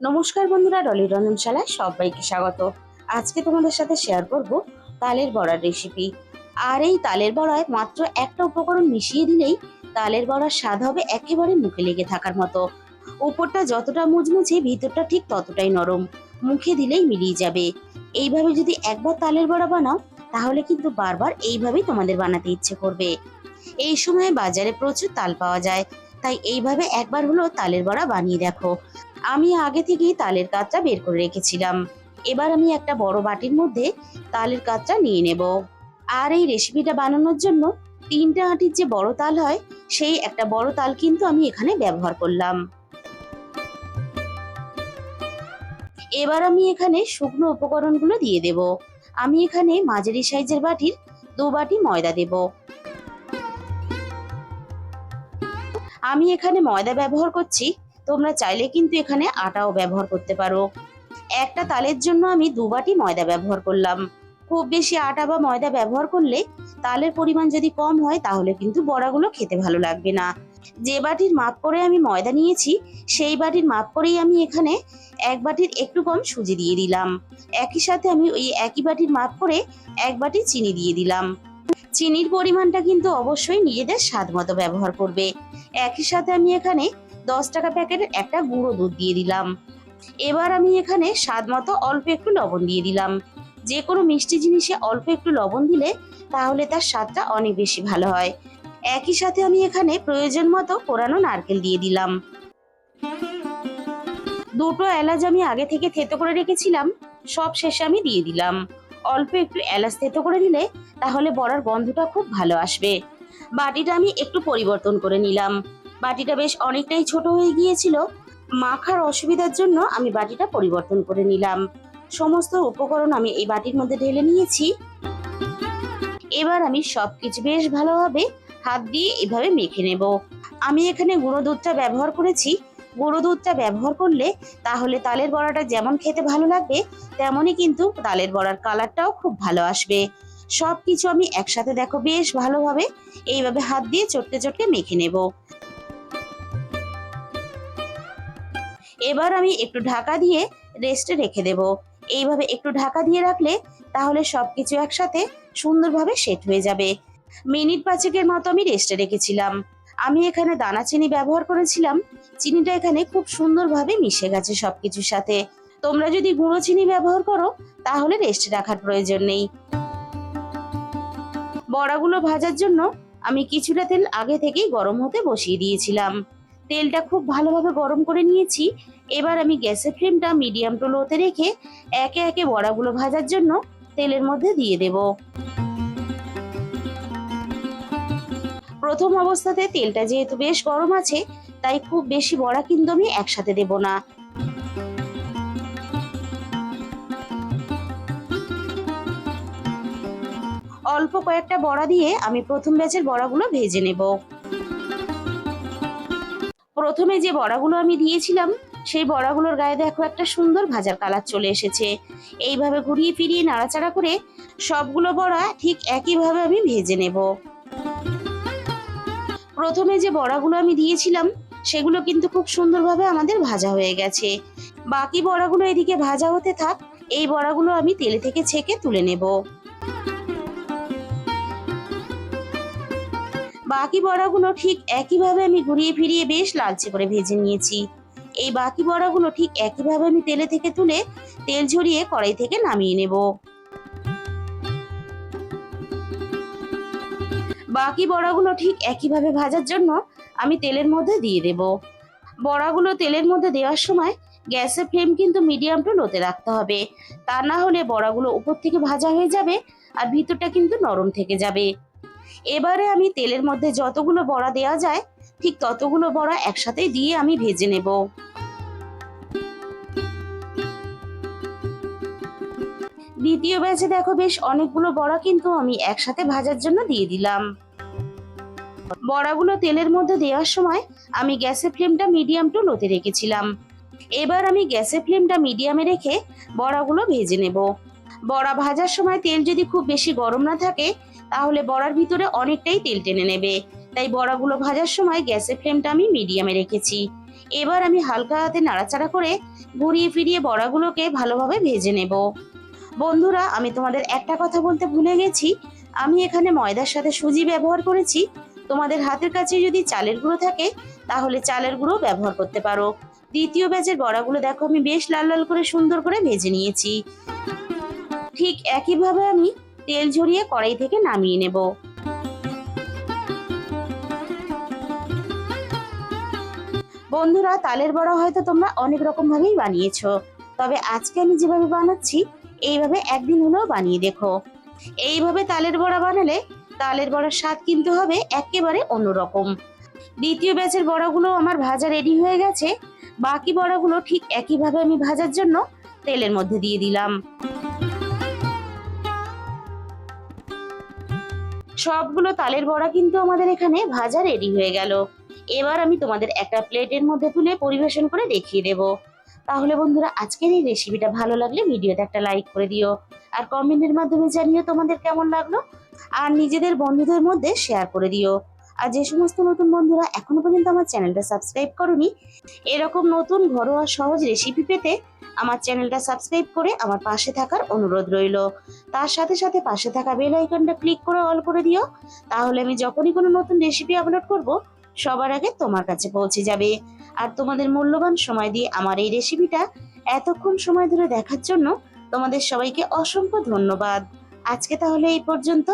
নমস্কার বন্ধুরা, ডলি রন্ধনশালায় সবাইকে স্বাগত। আজকে তোমাদের সাথে শেয়ার করব তালের বড়ার রেসিপি। আর এই তালের বড়ায় মাত্র একটা উপকরণ মিশিয়ে দিলেই তালের বড়ার স্বাদ হবে একেবারে মুখে লেগে থাকার মতো। উপরটা যতটা মুচমুচে, ভিতরটা ঠিক ততটাই নরম, মুখে দিলেই মিলিয়ে যাবে। এইভাবে যদি একবার তালের বড়া বানাও তাহলে কিন্তু বারবার এইভাবেই তোমাদের বানাতে ইচ্ছে করবে। এই সময় বাজারে প্রচুর তাল পাওয়া যায়, তাই এইভাবে একবার হলো তালের বড়া বানিয়ে দেখো। আমি আগে থেকেই তালের কাতটা বের করে রেখেছিলাম। এবার আমি একটা বড় বাটির মধ্যে তালের কাতটা নিয়ে নেব। আর এই রেসিপিটা বানানোর জন্য 3টে আটির যে বড় তাল হয়, সেই একটা বড় তাল কিন্তু আমি এখানে ব্যবহার করলাম। এবার আমি এখানে শুকনো উপকরণগুলো দিয়ে দেব। আমি এখানে মাঝারি সাইজের বাটির 2 বাটি ময়দা দেব। আমি এখানে ময়দা ব্যবহার করছি, তোমরা চাইলে কিন্তু এখানে আটাও ব্যবহার করতে পারো। একটা তালের জন্য আমি 2 বাটি ময়দা ব্যবহার করলাম। খুব বেশি আটা বা ময়দা ব্যবহার করলে তালের পরিমাণ যদি কম হয় তাহলে কিন্তু বড়াগুলো খেতে ভালো লাগবে না। যে বাটির মাপ করে আমি ময়দা নিয়েছি, সেই বাটির মাপ করেই আমি এখানে 1 বাটির একটু কম সুজি দিয়ে দিলাম। একই সাথে আমি ওই একই বাটির মাপ করে 1 বাটি চিনি দিয়ে দিলাম। চিনির পরিমাণটা কিন্তু অবশ্যই নিজেদের স্বাদ মতো ব্যবহার করবে। একই সাথে আমি এখানে 10 টাকা প্যাকেটের একটা গুঁড়ো দুধ দিয়ে দিলাম। এবার আমি এখানে স্বাদ মতো অল্প একটু লবণ দিয়ে দিলাম। যে কোনো মিষ্টি জিনিসে অল্প একটু লবণ দিলে তাহলে তার স্বাদটা অনেক বেশি ভালো হয়। একই সাথে আমি এখানে প্রয়োজন মতো কোরানো নারকেল দিয়ে দিলাম। 2টো এলাচ আমি আগে থেকে থেতো করে রেখেছিলাম, সব শেষে আমি দিয়ে দিলাম। অল্প একটু এলাচ থেতো করে দিলে তাহলে বড়ার গন্ধটা খুব ভালো আসবে। বাটিটা আমি একটু পরিবর্তন করে নিলাম। বাটিটা বেশ অনেকটাই ছোট হয়ে গিয়েছিল, মাখার অসুবিধার জন্য আমি বাটিটা পরিবর্তন করে নিলাম। সমস্ত উপকরণ আমি এই বাটির মধ্যে ঢেলে নিয়েছি। এবার আমি সবকিছু বেশ ভালোভাবে হাত দিয়ে এভাবে মেখে নেব। আমি এখানে গুঁড়ো দুধটা ব্যবহার করেছি। গুঁড়ো দুধটা ব্যবহার করলে তাহলে তালের বড়াটা যেমন খেতে ভালো লাগবে, তেমনই কিন্তু তালের বড়ার কালারটাও খুব ভালো আসবে। সবকিছু আমি একসাথে দেখো বেশ ভালোভাবে এইভাবে হাত দিয়ে চটকে চটকে মেখে নেব। এবার আমি একটু ঢাকা দিয়ে রেস্টে রেখে দেব। এইভাবে একটু ঢাকা দিয়ে রাখলে তাহলে সবকিছু একসাথে সুন্দরভাবে সেট হয়ে যাবে। মিনিট 5-এর মতো আমি রেস্টে রেখেছিলাম। আমি এখানে দানা চিনি ব্যবহার করেছিলাম। চিনিটা এখানে খুব সুন্দরভাবে মিশে গেছে সবকিছুর সাথে। তোমরা যদি গুঁড়ো চিনি ব্যবহার করো তাহলে রেস্টে রাখার প্রয়োজন নেই। বড়াগুলো ভাজার জন্য আমি কিছুটা তেল আগে থেকেই গরম হতে বসিয়ে দিয়েছিলাম। তেলটা খুব ভালোভাবে গরম করে নিয়েছি। এবার আমি গ্যাসের ফ্লেমটা মিডিয়াম টু লোতে রেখে একে একে বড়াগুলো ভাজার জন্য তেলের মধ্যে দিয়ে দেব। প্রথম অবস্থাতে তেলটা যেহেতু বেশ গরম আছে, তাই খুব বেশি বড়া কিন্তু আমি একসাথে দেব না। অল্প কয়েকটা বড়া দিয়ে আমি প্রথম ব্যাচের বড়াগুলো ভেজে নেব। প্রথমে যে বড়াগুলো আমি দিয়েছিলাম, সেই বড়াগুলোর গায়ে দেখো একটা সুন্দর ভাজার কালার চলে এসেছে। এইভাবে ঘুরিয়ে ফিরিয়ে নাড়াচাড়া করে সবগুলো বড়া ঠিক একইভাবে আমি ভেজে নেব। প্রথমে যে বড়াগুলো আমি দিয়েছিলাম সেগুলো কিন্তু খুব সুন্দরভাবে আমাদের ভাজা হয়ে গেছে। বাকি বড়াগুলো এদিকে ভাজা হতে থাক। এই বড়াগুলো আমি তেলে থেকে ছেঁকে তুলে নেব। বাকি বড়াগুলো ঠিক একইভাবে আমি ঘুরিয়ে ফিরিয়ে বেশ লালচে করে ভেজে নিয়েছি। এই বাকি বড়াগুলো ঠিক একইভাবে আমি তেলে থেকে তুলে তেল ঝরিয়ে কড়াই থেকে নামিয়ে নেব। বাকি বড়াগুলো ঠিক একইভাবে ভাজার জন্য আমি তেলের মধ্যে দিয়ে দেব। বড়াগুলো তেলের মধ্যে দেওয়ার সময় গ্যাসের ফ্লেম কিন্তু মিডিয়াম টু লোতে রাখতে হবে, তা না হলে বড়াগুলো উপর থেকে ভাজা হয়ে যাবে আর ভিতরটা কিন্তু নরম থেকে যাবে। এবারে আমি তেলের মধ্যে যতগুলো বড়া দেওয়া যায় ঠিক ততগুলো বড়া একসাথে দিয়ে আমি ভেজে নেব। দ্বিতীয় ব্যাচে দেখো বেশ অনেকগুলো বড়া কিন্তু আমি একসাথে ভাজার জন্য দিয়ে দিলাম। বড়াগুলো তেলের মধ্যে দেওয়ার সময় আমি গ্যাসের ফ্লেমটা মিডিয়াম টু লোতে রেখেছিলাম। এবার আমি গ্যাসের ফ্লেমটা মিডিয়ামে রেখে বড়াগুলো ভেজে নেব। বড়া ভাজার সময় তেল যদি খুব বেশি গরম না থাকে তাহলে বড়ার ভিতরে অনেকটাই তেল টেনে নেবে, তাই বড়াগুলো ভাজার সময় গ্যাসের ফ্লেমটা আমি মিডিয়ামে রেখেছি। এবার আমি হালকা হাতে নাড়াচাড়া করে ঘুরিয়ে ফিরিয়ে বড়াগুলোকে ভালোভাবে ভেজে নেব। বন্ধুরা, আমি তোমাদের একটা কথা বলতে ভুলে গেছি, আমি এখানে ময়দার সাথে সুজি ব্যবহার করেছি। তোমাদের হাতের কাছে যদি চালের গুঁড়ো থাকে তাহলে চালের গুঁড়ো ব্যবহার করতে পারো। দ্বিতীয় ব্যাচের বড়াগুলো দেখো আমি বেশ লাল লাল করে সুন্দর করে ভেজে নিয়েছি। ঠিক একইভাবে আমি তেল ঝরিয়ে কড়াই থেকে নামিয়ে নেব। বন্ধুরা, তালের বড়া হয়তো তোমরা অনেক রকম ভাবেই বানিয়েছো, তবে আজকে আমি যেভাবে বানাচ্ছি এইভাবে একদিন হলেও বানিয়ে দেখো। এইভাবে তালের বড়া বানালে তালের বড়ার স্বাদ কিন্তু হবে একেবারে অন্যরকম। দ্বিতীয় ব্যাচের বড়াগুলো আমার ভাজা রেডি হয়ে গেছে। বাকি বড়াগুলো ঠিক একইভাবে আমি ভাজার জন্য তেলের মধ্যে দিয়ে দিলাম। সবগুলো তালের বড়া কিন্তু আমাদের এখানে ভাজা রেডি হয়ে গেল। এবার আমি তোমাদের একটা প্লেটের মধ্যে তুলে পরিবেশন করে দেখিয়ে দেব। তাহলে বন্ধুরা, আজকের এই রেসিপিটা ভালো লাগলে ভিডিওতে একটা লাইক করে দিও, আর কমেন্টের মাধ্যমে জানিও তোমাদের কেমন লাগলো, আর নিজেদের বন্ধুদের মধ্যে শেয়ার করে দিও। আর যে সমস্ত নতুন বন্ধুরা এখনো পর্যন্ত আমার চ্যানেলটা সাবস্ক্রাইব করোনি, এরকম নতুন ঘরোয়া সহজ রেসিপি পেতে আমার চ্যানেলটা সাবস্ক্রাইব করে আমার পাশে থাকার অনুরোধ রইল। তার সাথে সাথে পাশে থাকা বেল আইকনটা ক্লিক করে অল করে দিও, তাহলে আমি যখনই কোনো নতুন রেসিপি আপলোড করব সবার আগে তোমার কাছে পৌঁছে যাবে। আর তোমাদের মূল্যবান সময় দিয়ে আমার এই রেসিপিটা এতক্ষণ সময় ধরে দেখার জন্য তোমাদের সবাইকে অসংখ্য ধন্যবাদ। আজকে তাহলে এই পর্যন্ত।